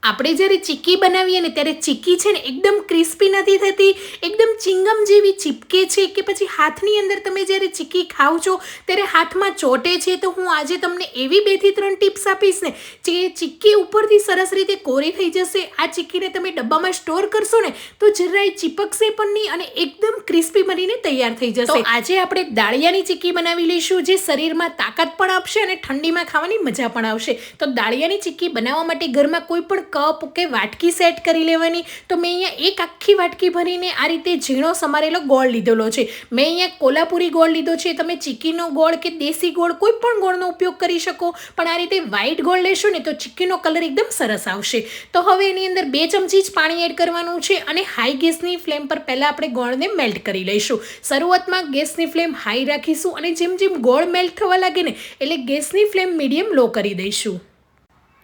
આપણે જ્યારે ચીક્કી બનાવીએ ને ત્યારે ચીક્કી છે ને એકદમ ક્રિસ્પી નથી થતી, એકદમ ચિંગમ જેવી ચીપકે છે કે પછી હાથની અંદર તમે જ્યારે ચીક્કી ખાવ છો ત્યારે હાથમાં ચોટે છે. તો હું આજે તમને એવી 2 થી 3 ટિપ્સ આપીશ ને જે ચીક્કી ઉપરથી સરસ રીતે કોરી થઈ જશે. આ ચીક્કીને તમે ડબ્બામાં સ્ટોર કરશો ને તો જરાય ચીપકશે પણ નહીં અને એકદમ ક્રિસ્પી બનીને તૈયાર થઈ જશે. તો આજે આપણે દાળિયાની ચીક્કી બનાવી લઈશું જે શરીરમાં તાકાત પણ આપશે અને ઠંડીમાં ખાવાની મજા પણ આવશે. તો દાળિયાની ચીક્કી બનાવવા માટે ઘરમાં કોઈ પણ કપ કે વાટકી સેટ કરી લેવાની. તો મેં અહીંયા એક આખી વાટકી ભરીને આ રીતે ઝીણો સમારેલો ગોળ લીધેલો છે. મેં અહીંયા કોલ્હાપુરી ગોળ લીધો છે. તમે ચીક્કીનો ગોળ કે દેશી ગોળ કોઈ પણ ગોળનો ઉપયોગ કરી શકો, પણ આ રીતે વ્હાઈટ ગોળ લેશો ને તો ચીક્કીનો કલર એકદમ સરસ આવશે. તો હવે એની અંદર 2 ચમચી જ પાણી એડ કરવાનું છે અને હાઈ ગેસની ફ્લેમ પર પહેલાં આપણે ગોળને મેલ્ટ કરી લઈશું. શરૂઆતમાં ગેસની ફ્લેમ હાઈ રાખીશું અને જેમ જેમ ગોળ મેલ્ટ થવા લાગે ને એટલે ગેસની ફ્લેમ મીડિયમ લો કરી દઈશું.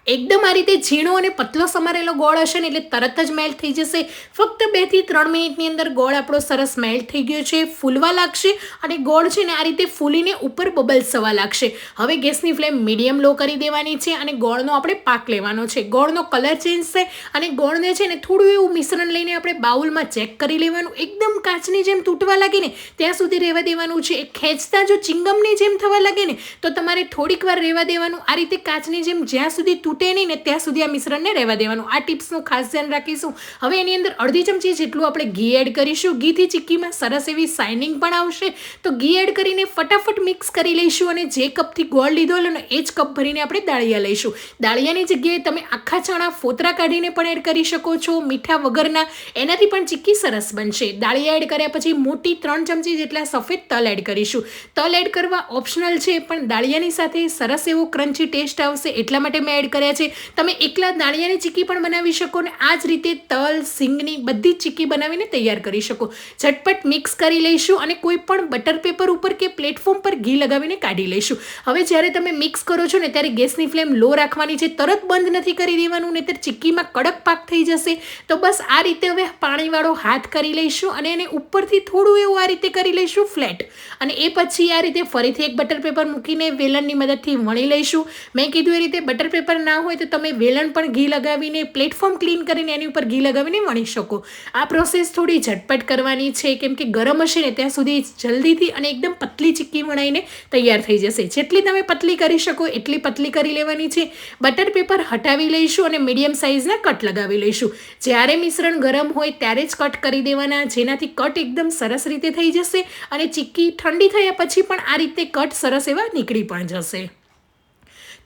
એકદમ આ રીતે ઝીણો અને પતલો સમારેલો ગોળ હશે ને એટલે તરત જ મેલ્ટ થઈ જશે. ફક્ત 2 થી 3 મિનિટની અંદર ગોળ આપણો સરસ મેલ્ટ થઈ ગયો છે, ફૂલવા લાગશે અને ગોળ છે ને આ રીતે ફૂલીને ઉપર બબલ્સ થવા લાગશે. હવે ગેસની ફ્લેમ મીડિયમ લો કરી દેવાની છે અને ગોળનો આપણે પાક લેવાનો છે. ગોળનો કલર ચેન્જ થાય અને ગોળને છે ને થોડું એવું મિશ્રણ લઈને આપણે બાઉલમાં ચેક કરી લેવાનું. એકદમ કાચની જેમ તૂટવા લાગે ને ત્યાં સુધી રહેવા દેવાનું છે. ખેંચતા જો ચિંગમની જેમ થવા લાગે ને તો તમારે થોડીક વાર રહેવા દેવાનું. આ રીતે કાચની જેમ જ્યાં સુધી નહીં ને ત્યાં સુધી આ મિશ્રણને રહેવા દેવાનું. આ ટિપ્સનું ખાસ ધ્યાન રાખીશું. હવે એની અંદર અડધી ચમચી જેટલું આપણે ઘી એડ કરીશું. ઘીથી ચીક્કીમાં સરસ એવી શાઇનિંગ પણ આવશે. તો ઘી એડ કરીને ફટાફટ મિક્સ કરી લઈશું અને જે કપથી ગોળ લીધો ને એ જ કપ ભરીને આપણે દાળિયા લઈશું. દાળિયાની જગ્યાએ તમે આખા ચણા ફોતરા કાઢીને પણ એડ કરી શકો છો, મીઠા વગરના. એનાથી પણ ચીક્કી સરસ બનશે. દાળિયા એડ કર્યા પછી મોટી 3 ચમચી જેટલા સફેદ તલ એડ કરીશું. તલ એડ કરવા ઓપ્શનલ છે પણ દાળિયાની સાથે સરસ એવો ક્રન્ચી ટેસ્ટ આવશે એટલા માટે મેં એડ કર્યા છે. તમે એકલા દાળિયાની ચીક્કી પણ બનાવી શકો ને આ જ રીતે તલ સિંગની બધી જ ચીક્કી બનાવીને તૈયાર કરી શકો. ઝટપટ મિક્સ કરી લઈશું અને કોઈ પણ બટર પેપર ઉપર કે પ્લેટફોર્મ પર ઘી લગાવીને કાઢી લઈશું. હવે જ્યારે તમે મિક્સ કરો છો ને ત્યારે ગેસની ફ્લેમ લો રાખવાની છે. તરત બંધ નથી કરી દેવાનું નહીંતર ચીક્કીમાં કડક પાક થઈ જશે. તો બસ આ રીતે હવે પાણીવાળો હાથ કરી લઈશું અને એને ઉપરથી થોડું એવું આ રીતે કરી લઈશું ફ્લેટ. અને એ પછી આ રીતે ફરીથી એક બટર પેપર મૂકીને વેલણની મદદથી વણી લઈશું. મેં કીધું એ રીતે બટર પેપર ના હોય તો તમે વેલણ પણ ઘી લગાવીને પ્લેટફોર્મ ક્લીન કરીને એની ઉપર ઘી લગાવીને વણી શકો. આ પ્રોસેસ થોડી ઝટપટ કરવાની છે કેમ કે ગરમ હશે ને ત્યાં સુધી જલ્દીથી અને એકદમ પતલી ચીક્કી વણાઈને તૈયાર થઈ જશે. જેટલી તમે પતલી કરી શકો એટલી પતલી કરી લેવાની છે. બટર પેપર હટાવી લઈશું અને મીડિયમ સાઇઝના કટ લગાવી લઈશું. જ્યારે મિશ્રણ ગરમ હોય ત્યારે જ કટ કરી દેવાના જેનાથી કટ એકદમ સરસ રીતે થઈ જશે અને ચીક્કી ઠંડી થયા પછી પણ આ રીતે કટ સરસ એવા નીકળી પણ જશે.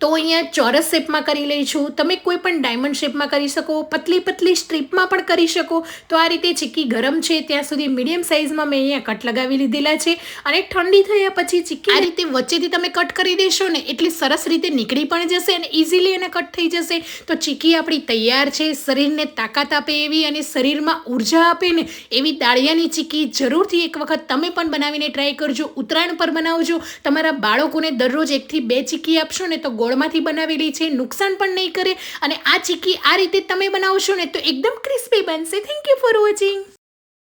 તો અહીંયા ચોરસ શેપમાં કરી લઈશું. તમે કોઈ પણ ડાયમંડ શેપમાં કરી શકો, પતલી પતલી સ્ટ્રીપમાં પણ કરી શકો. તો આ રીતે ચીક્કી ગરમ છે ત્યાં સુધી મીડિયમ સાઇઝમાં મેં અહીંયા કટ લગાવી લીધેલા છે અને ઠંડી થયા પછી ચીક્કી આ રીતે વચ્ચેથી તમે કટ કરી દેશો ને એટલી સરસ રીતે નીકળી પણ જશે અને ઇઝીલી એને કટ થઈ જશે. તો ચીક્કી આપણી તૈયાર છે. શરીરને તાકાત આપે એવી અને શરીરમાં ઉર્જા આપે ને એવી દાળિયાની ચીક્કી જરૂરથી એક વખત તમે પણ બનાવીને ટ્રાય કરજો. ઉત્તરાયણ પર બનાવજો. તમારા બાળકોને દરરોજ 1 થી 2 ચીક્કી આપશો ને તો ગોળમાંથી બનાવેલી છે, નુકસાન પણ નહીં કરે અને આ ચીક્કી આ રીતે તમે બનાવશો ને તો એકદમ ક્રિસ્પી બનશે. Thank you for watching.